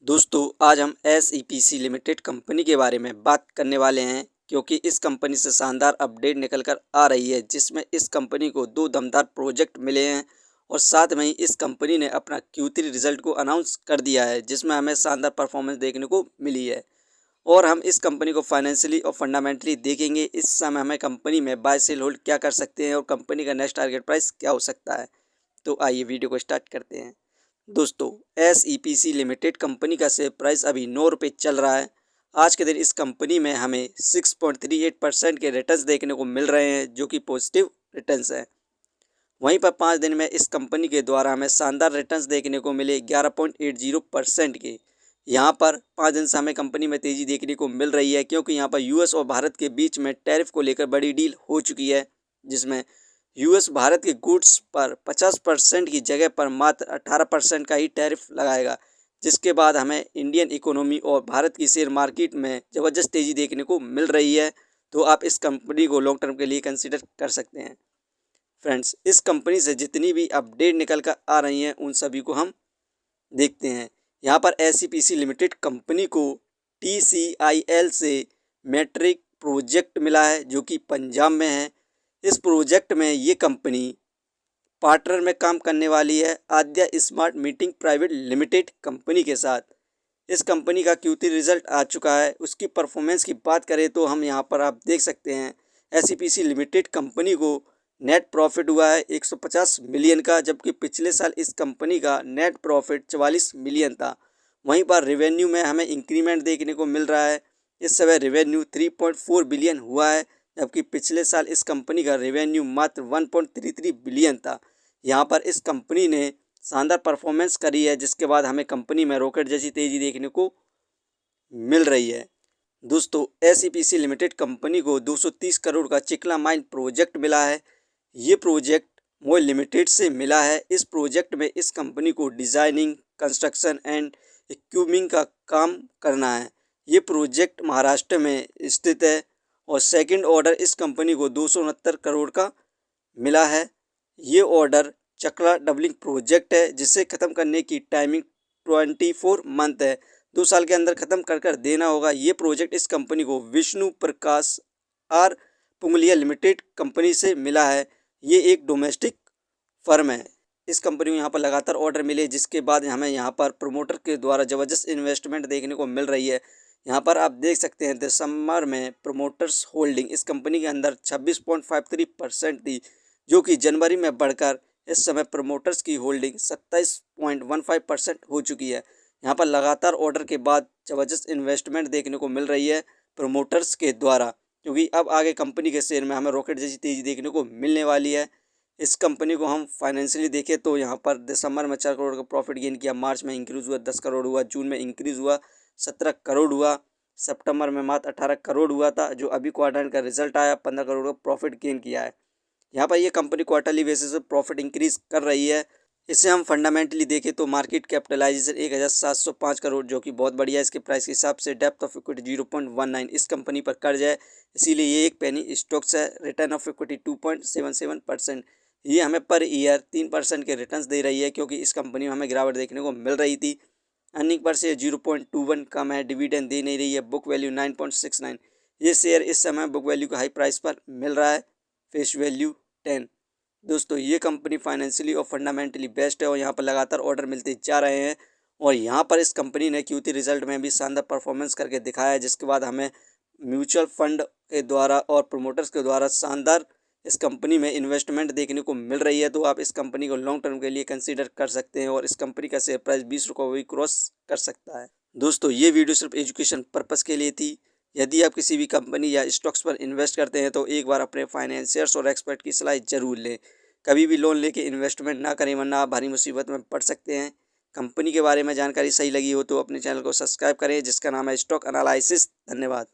दोस्तों आज हम SEPC लिमिटेड कंपनी के बारे में बात करने वाले हैं क्योंकि इस कंपनी से शानदार अपडेट निकल कर आ रही है जिसमें इस कंपनी को दो दमदार प्रोजेक्ट मिले हैं और साथ में ही इस कंपनी ने अपना Q3 रिजल्ट को अनाउंस कर दिया है जिसमें हमें शानदार परफॉर्मेंस देखने को मिली है। और हम इस कंपनी को फाइनेंशियली और फंडामेंटली देखेंगे। इस समय हमें कंपनी में बाय सेल होल्ड क्या कर सकते हैं और कंपनी का नेक्स्ट टारगेट प्राइस क्या हो सकता है। तो आइए वीडियो को स्टार्ट करते हैं। दोस्तों SEPC लिमिटेड कंपनी का शेयर प्राइस अभी 9 रुपये चल रहा है। आज के दिन इस कंपनी में हमें 6.38% के रिटर्न्स देखने को मिल रहे हैं जो कि पॉजिटिव रिटर्न्स हैं। वहीं पर 5 दिन में इस कंपनी के द्वारा हमें शानदार रिटर्न्स देखने को मिले 11.80% के। यहाँ पर 5 दिन से हमें कंपनी में तेज़ी देखने को मिल रही है क्योंकि यहाँ पर US और भारत के बीच में टैरिफ को लेकर बड़ी डील हो चुकी है जिसमें US भारत के गुड्स पर 50% की जगह पर मात्र 18% का ही टैरिफ लगाएगा, जिसके बाद हमें इंडियन इकोनॉमी और भारत की शेयर मार्केट में ज़बरदस्त तेज़ी देखने को मिल रही है। तो आप इस कंपनी को लॉन्ग टर्म के लिए कंसीडर कर सकते हैं। फ्रेंड्स, इस कंपनी से जितनी भी अपडेट निकल कर आ रही हैं उन सभी को हम देखते हैं। यहाँ पर SEPC लिमिटेड कंपनी को TCIL से मैट्रिक प्रोजेक्ट मिला है जो कि पंजाब में है। इस प्रोजेक्ट में ये कंपनी पार्टनर में काम करने वाली है Aadya smart meeting private limited company के साथ। इस कंपनी का Q3 रिजल्ट आ चुका है। उसकी परफॉर्मेंस की बात करें तो हम यहाँ पर आप देख सकते हैं SEPC लिमिटेड कंपनी को नेट प्रॉफिट हुआ है 150 मिलियन का, जबकि पिछले साल इस कंपनी का नेट प्रॉफिट 44 मिलियन था। वहीं पर रेवेन्यू में हमें इंक्रीमेंट देखने को मिल रहा है। इस समय रेवेन्यू 3.4 बिलियन हुआ है, जबकि पिछले साल इस कंपनी का रेवेन्यू मात्र 1.33 बिलियन था। यहाँ पर इस कंपनी ने शानदार परफॉर्मेंस करी है जिसके बाद हमें कंपनी में रॉकेट जैसी तेज़ी देखने को मिल रही है। दोस्तों SEPC लिमिटेड कंपनी को 230 करोड़ का चिकला माइन प्रोजेक्ट मिला है। ये प्रोजेक्ट मोय लिमिटेड से मिला है। इस प्रोजेक्ट में इस कंपनी को डिज़ाइनिंग, कंस्ट्रक्शन एंड इक्विपमेंट का काम करना है। ये प्रोजेक्ट महाराष्ट्र में स्थित है और सेकंड ऑर्डर इस कंपनी को 269 करोड़ का मिला है। ये ऑर्डर चक्रा डबलिंग प्रोजेक्ट है जिसे ख़त्म करने की टाइमिंग 24 मंथ है। 2 साल के अंदर ख़त्म कर देना होगा। ये प्रोजेक्ट इस कंपनी को विष्णु प्रकाश आर पुंगलिया लिमिटेड कंपनी से मिला है। ये एक डोमेस्टिक फर्म है। इस कंपनी को यहाँ पर लगातार ऑर्डर मिले जिसके बाद हमें यहाँ पर प्रमोटर के द्वारा ज़बरदस्त इन्वेस्टमेंट देखने को मिल रही है। यहाँ पर आप देख सकते हैं दिसंबर में प्रमोटर्स होल्डिंग इस कंपनी के अंदर 26.53% थी, जो कि जनवरी में बढ़कर इस समय प्रमोटर्स की होल्डिंग 27.15% हो चुकी है। यहाँ पर लगातार ऑर्डर के बाद ज़बरदस्त इन्वेस्टमेंट देखने को मिल रही है प्रमोटर्स के द्वारा, क्योंकि अब आगे कंपनी के शेयर में हमें रॉकेट जैसी तेज़ी देखने को मिलने वाली है। इस कंपनी को हम फाइनेंशियली देखें तो यहाँ पर दिसंबर में 4 करोड़ का प्रॉफिट गेन किया, मार्च में इंक्रीज़ हुआ 10 करोड़ हुआ, जून में इंक्रीज़ हुआ 17 करोड़ हुआ, सितंबर में मात्र 18 करोड़ हुआ था। जो अभी क्वार्टर का रिजल्ट आया 15 करोड़ का प्रॉफिट गेन किया है। यहाँ पर ये कंपनी क्वार्टरली बेसिस पे प्रॉफिट इंक्रीज़ कर रही है। इसे हम फंडामेंटली देखें तो मार्केट कैपिटलाइजेशन 1705 करोड़ जो कि बहुत बढ़िया है। इसके प्राइस के हिसाब से डेप्थ ऑफ इक्विटी 0.19, इस कंपनी पर कर्ज है इसीलिए ये एक पेनी स्टॉक्स है। रिटर्न ऑफ इक्विटी 2.77%, ये हमें पर ईयर 3% के रिटर्न्स दे रही है क्योंकि इस कंपनी में हमें गिरावट देखने को मिल रही थी। अर्निंग पर शेयर 0.21 कम है, डिविडेंड दे नहीं रही है। बुक वैल्यू 9.69, ये शेयर इस समय बुक वैल्यू का हाई प्राइस पर मिल रहा है, फेस वैल्यू 10। दोस्तों ये कंपनी फाइनेंशियली और फंडामेंटली बेस्ट है और यहाँ पर लगातार ऑर्डर मिलते जा रहे हैं। और यहाँ पर इस कंपनी ने Q3 रिजल्ट में भी शानदार परफॉर्मेंस करके दिखाया है जिसके बाद हमें म्यूचुअल फंड के द्वारा और प्रोमोटर्स के द्वारा शानदार इस कंपनी में इन्वेस्टमेंट देखने को मिल रही है। तो आप इस कंपनी को लॉन्ग टर्म के लिए कंसीडर कर सकते हैं और इस कंपनी का शेयर प्राइस 20 रुपये भी क्रॉस कर सकता है। दोस्तों ये वीडियो सिर्फ एजुकेशन पर्पज़ के लिए थी। यदि आप किसी भी कंपनी या स्टॉक्स पर इन्वेस्ट करते हैं तो एक बार अपने फाइनेंशियर्स और एक्सपर्ट की सलाह जरूर लें। कभी भी लोन लेके इन्वेस्टमेंट ना करें वरना आप भारी मुसीबत में पड़ सकते हैं। कंपनी के बारे में जानकारी सही लगी हो तो अपने चैनल को सब्सक्राइब करें जिसका नाम है स्टॉक एनालिसिस। धन्यवाद।